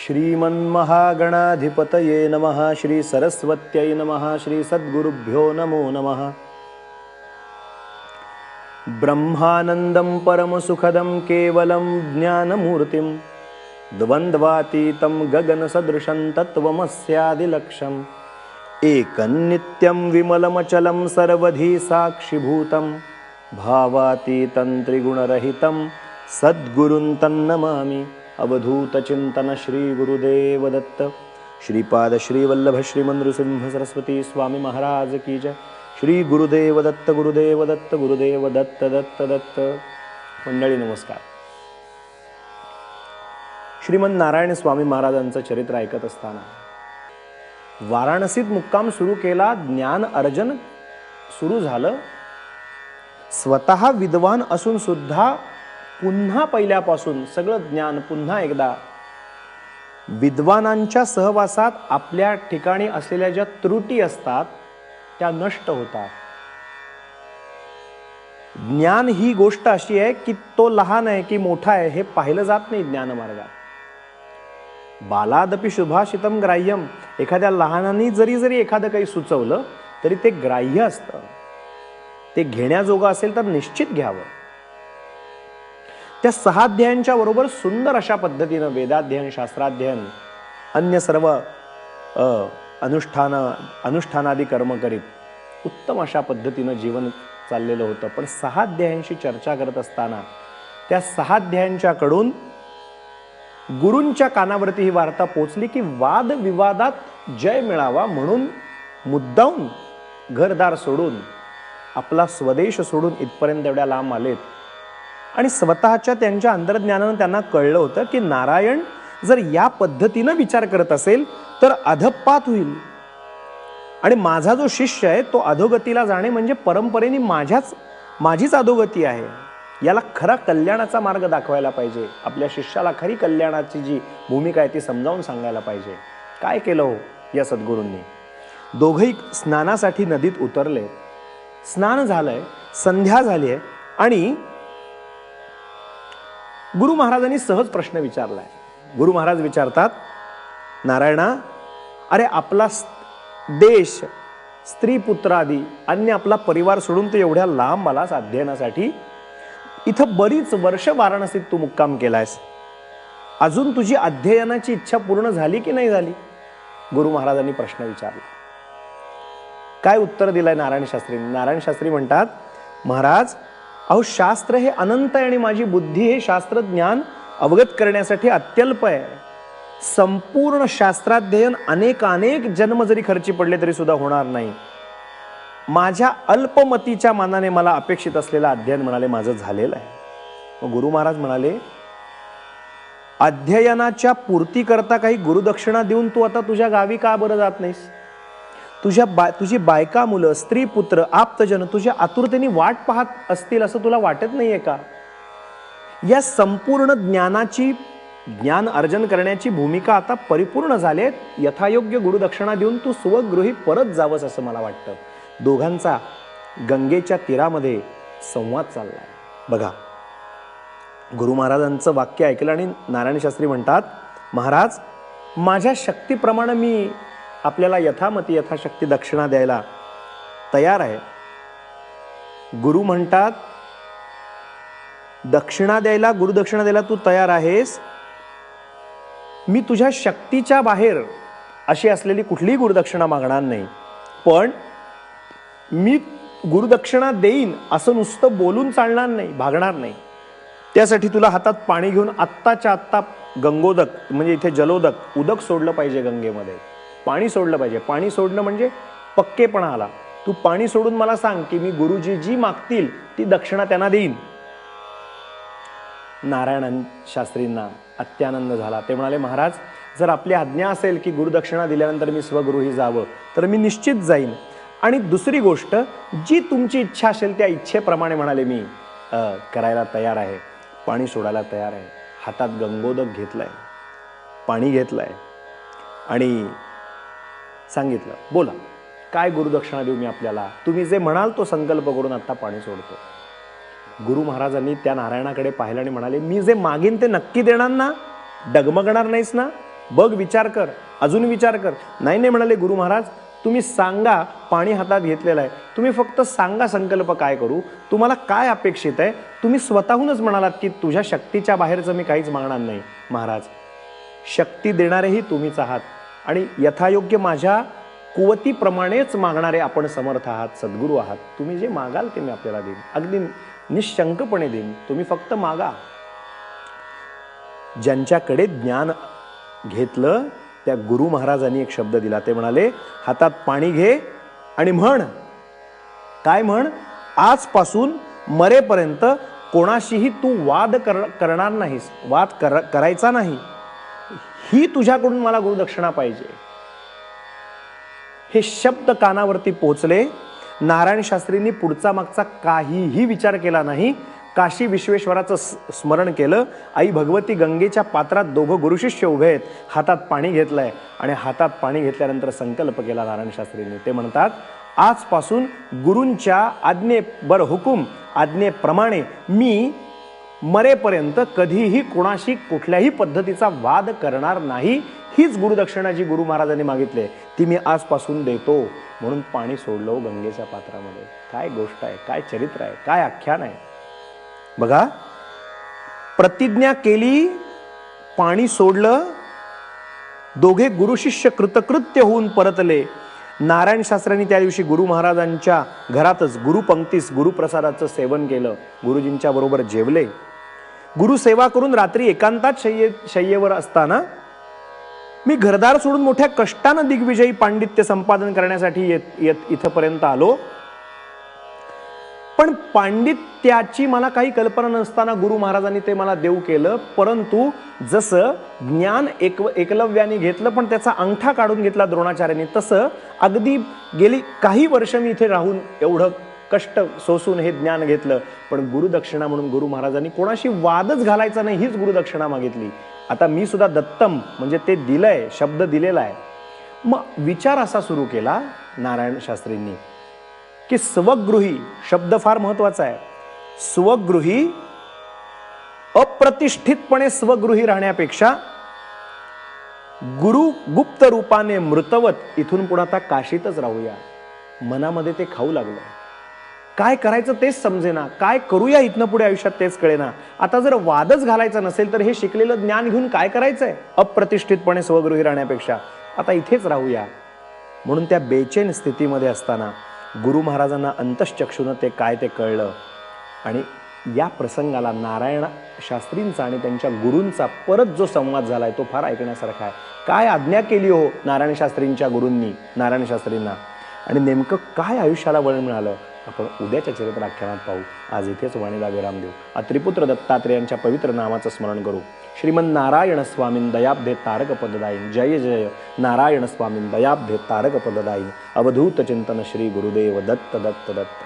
श्रीमन्महागणाधिपतये नमः। श्री सरस्वत्यै नमः। श्री सद्गुरुभ्यो नमो नमः। ब्रह्मानन्दं परमसुखदं केवलं ज्ञानमूर्तिं द्वन्द्वातीतं गगनसदृशं तत्त्वमस्यादिलक्ष्यम् एकन्नित्यं विमलमचलं सर्वधी साक्षिभूतं भावातीतं त्रिगुणरहितं सद्गुरुं तन्नमामि। अवधूतचिंतन श्री गुरुदेव दत्त। श्रीपाद श्रीवल्लभ श्रीमंद्रसिंह सरस्वती स्वामी महाराज की जय। श्री गुरुदेव दत्त गुरुदेव दत्त गुरुदेव दत्त दत्त दत्त। मंडळी नमस्कार। श्रीमंत नारायण स्वामी महाराजांचं चरित्र ऐकत असताना वाराणसीत मुक्काम सुरू केला, ज्ञान अर्जन सुरू झालं। स्वतः विद्वान असून सुद्धा पुन्हा पहिल्यापासून सगळं ज्ञान पुन्हा एकदा विद्वानांच्या सहवासात आपल्या ठिकाणी असलेल्या ज्या त्रुटी असतात त्या नष्ट होतात। ज्ञान ही गोष्ट अशी आहे की तो लहान आहे की मोठा आहे हे पाहिलं जात नाही ज्ञान मार्गात। बालादपि शुभाषितम ग्राह्यम। एखाद्या लहानाने जरी एखादं काही सुचवलं तरी ते ग्राह्य असतं, ते घेण्याजोगं असेल तर निश्चित घ्यावं। त्या 6 अध्यायांच्या बरोबर सुंदर अशा पद्धतीनं वेदाध्ययन, शास्त्राध्ययन, अन्य सर्व अनुष्ठानादी कर्म करीत उत्तम अशा पद्धतीनं जीवन चाललेलं होतं। पण 6 अध्यायांशी चर्चा करत असताना त्या 6 अध्यायांच्याकडून गुरूंच्या कानावरती ही वार्ता पोचली की वादविवादात जय मिळावा म्हणून मुद्दाम घरदार सोडून, आपला स्वदेश सोडून इथपर्यंत एवढ्या लांब आलेत। आणि स्वतःच्या त्यांच्या अंतर्ज्ञानानं त्यांना कळलं होतं की नारायण जर या पद्धतीनं विचार करत असेल तर अधपात होईल आणि माझा जो शिष्य आहे तो अधोगतीला जाणे म्हणजे परंपरेने माझीच अधोगती आहे। याला खरा कल्याणाचा मार्ग दाखवायला पाहिजे, आपल्या शिष्याला खरी कल्याणाची जी भूमिका आहे ती समजावून सांगायला पाहिजे। काय केलं हो या सद्गुरूंनी? दोघंही स्नानासाठी नदीत उतरले, स्नान झालंय, संध्या झाली आहे आणि गुरु महाराजांनी सहज प्रश्न विचारलाय। गुरु महाराज विचारतात, नारायणा, अरे आपला देश, स्त्री पुत्र आदी अन्य आपला परिवार सोडून तू एवढ्या लांब आलास अध्ययनासाठी, इथं बरीच वर्ष वाराणसीत तू मुक्काम केलायस, अजून तुझी अध्ययनाची इच्छा पूर्ण झाली की नाही झाली? गुरु महाराजांनी प्रश्न विचारला। काय उत्तर दिलंय नारायण शास्त्रींनी? नारायण शास्त्री म्हणतात, महाराज अहो शास्त्र हे अनंत आहे आणि माझी बुद्धी हे शास्त्र ज्ञान अवगत करण्यासाठी अत्यल्प आहे। संपूर्ण शास्त्राध्ययन अनेक जन्म जरी खर्ची पडले तरी सुद्धा होणार नाही। माझ्या अल्पमतीच्या मानाने मला अपेक्षित असलेलं अध्ययन म्हणाले माझं झालेलं आहे। मग गुरु महाराज म्हणाले, अध्ययनाच्या पूर्ती करता काही गुरुदक्षिणा देऊन तू आता तुझ्या गावी का बरं जात नाहीस? तुझी बायका, मुलं, स्त्री, पुत्र, आप्तजन तुझ्या आतुरतेने वाट पाहत असतील असं तुला वाटत नाहीये का? या संपूर्ण ज्ञान अर्जन करण्याची भूमिका आता परिपूर्ण झाले, यथायोग्य गुरुदक्षिणा देऊन तू स्वगृही परत जावंस असं मला वाटतं। दोघांचा गंगेच्या तीरामध्ये संवाद चाललाय। बघा, गुरु महाराजांचं वाक्य ऐकलं आणि नारायण शास्त्री म्हणतात, महाराज माझ्या शक्तीप्रमाणे मी आपल्याला यथामती यथाशक्ती दक्षिणा द्यायला तयार आहे। गुरु म्हणतात, दक्षिणा द्यायला, गुरुदक्षिणा द्यायला तू तयार आहेस, मी तुझ्या शक्तीच्या बाहेर अशी असलेली कुठलीही गुरुदक्षिणा मागणार नाही, पण मी गुरुदक्षिणा देईन असं नुसतं बोलून चालणार नाही, भागणार नाही। त्यासाठी तुला हातात पाणी घेऊन आत्ताच्या आत्ता गंगोदक म्हणजे इथे जलोदक उदक सोडलं पाहिजे, गंगेमध्ये पाणी सोडलं पाहिजे। पाणी सोडणं म्हणजे पक्केपणा आला। तू पाणी सोडून मला सांग की मी गुरुजी जी मागतील ती दक्षिणा त्यांना देईन। नारायण शास्त्रींना अत्यानंद झाला। ते म्हणाले, महाराज जर आपली आज्ञा असेल की गुरुदक्षिणा दिल्यानंतर मी स्वगृही जावं तर मी निश्चित जाईन, आणि दुसरी गोष्ट जी तुमची इच्छा असेल त्या इच्छेप्रमाणे म्हणाले मी करायला तयार आहे, पाणी सोडायला तयार आहे। हातात गंगोदक घेतलंय, पाणी घेतलंय आणि सांगितलं, बोला काय गुरुदक्षिणा देऊ मी आपल्याला? तुम्ही जे म्हणाल तो संकल्प करून आता पाणी सोडतो। गुरु महाराजांनी त्या नारायणाकडे पाहिलं आणि म्हणाले, मी जे मागीन ते नक्की देणार ना? डगमगणार नाहीस ना? बघ, विचार कर, अजून विचार कर. नाही नाही म्हणाले गुरु महाराज, तुम्ही सांगा. पाणी हातात घेतलेलं आहे, तुम्ही फक्त सांगा संकल्प काय करू, तुम्हाला काय अपेक्षित आहे. तुम्ही स्वतःहूनच म्हणालात की तुझ्या शक्तीच्या बाहेरचं मी काहीच मागणार नाही. महाराज, शक्ती देणारेही तुम्हीच आहात आणि यथायोग्य माझ्या कुवतीप्रमाणेच मागणारे आपण समर्थ आहात, सद्गुरू आहात. तुम्ही जे मागाल ते मी आपल्याला देईन, अगदी निशंकपणे देईन. तुम्ही फक्त मागा. ज्यांच्याकडे ज्ञान घेतलं त्या गुरु महाराजांनी एक शब्द दिला. ते म्हणाले, हातात पाणी घे आणि म्हण. काय म्हण? आजपासून मरेपर्यंत कोणाशीही तू वाद करणार नाहीस, वाद करायचा नाही. ही तुझ्याकडून मला गुरुदक्षिणा पाहिजे. हे शब्द कानावरती पोहोचले. नारायण शास्त्रींनी पुढचा मागचा काहीही विचार केला नाही. काशी विश्वेश्वराचं स्मरण केलं. आई भगवती गंगेच्या पात्रात दोघं गुरुशिष्य उभे आहेत, हातात पाणी घेतलंय आणि हातात पाणी घेतल्यानंतर संकल्प केला नारायण शास्त्रींनी. ते म्हणतात, आजपासून गुरूंच्या आज्ञेवर हुकूम, आज्ञेप्रमाणे मी मरेपर्यंत कधीही कोणाशी कुठल्याही पद्धतीचा वाद करणार नाही. हीच गुरुदक्षिणा जी गुरु महाराजांनी मागितली ती मी आजपासून देतो. म्हणून पाणी सोडलं गंगेच्या पात्रामध्ये. काय गोष्ट आहे, काय चरित्र आहे, काय आख्यान आहे. बघा, प्रतिज्ञा केली, पाणी सोडलं, दोघे गुरुशिष्य कृतकृत्य होऊन परतले. नारायण शास्त्र्यांनी त्या दिवशी गुरु महाराजांच्या घरातच गुरुपंक्तीस गुरुप्रसादाचं सेवन केलं. गुरुजींच्या बरोबर जेवले. गुरुसेवा करून रात्री एकांतात शय्येवर असताना मी घरदार सोडून मोठ्या कष्टानं दिग्विजयी पांडित्य संपादन करण्यासाठी इथपर्यंत आलो. पण पांडित्याची मला काही कल्पना नसताना गुरु महाराजांनी ते मला देऊ केलं. परंतु जसं ज्ञान एकलव्याने घेतलं पण त्याचा अंगठा काढून घेतला द्रोणाचार्यांनी, तसं अगदी गेली काही वर्ष मी इथे राहून एवढं कष्ट सोसून हे ज्ञान घेतलं. पण गुरुदक्षिणा म्हणून गुरु महाराजांनी कोणाशी वादच घालायचा नाही हीच गुरुदक्षिणा मागितली. आता मी सुद्धा दत्तम म्हणजे ते दिलंय, शब्द दिलेला आहे. मग विचार असा सुरू केला नारायण शास्त्रींनी की स्वगृही शब्द फार महत्वाचा आहे. स्वगृही, अप्रतिष्ठितपणे स्वगृही राहण्यापेक्षा गुरु गुप्त रूपाने मृतवत इथून पुढे आता काशीतच राहूया. मनामध्ये ते खाऊ लागलं. काय करायचं तेच समजेना, काय करूया इथनं पुढे आयुष्यात तेच कळेना. आता जर वादच घालायचा नसेल तर हे शिकलेलं ज्ञान घेऊन काय करायचंय. अप्रतिष्ठितपणे स्वगृही राहण्यापेक्षा आता इथेच राहूया. म्हणून त्या बेचैन स्थितीमध्ये असताना गुरु महाराजांना अंतश्चक्षुनं ते काय ते कळलं. आणि या प्रसंगाला नारायण शास्त्रींचा आणि त्यांच्या गुरूंचा परत जो संवाद झालाय तो फार ऐकण्यासारखा आहे. काय आज्ञा केली हो नारायण शास्त्रींच्या गुरूंनी नारायण शास्त्रींना, आणि नेमकं काय आयुष्याला वळण मिळालं आपण उद्याच्या चरित्र आख्यानात पाहू. आज इथेच वाणीला विराम देऊ. त्रिपुत्र दत्तात्रेयांच्या पवित्र नामाचं स्मरण करू. श्रीमन नारायण स्वामीं दयाब्धे तारक पददायीन. जय जय नारायण स्वामीं दयाब्धे तारक पददायीन. अवधूत चिंतन श्री गुरुदेव दत्त दत्त दत्त.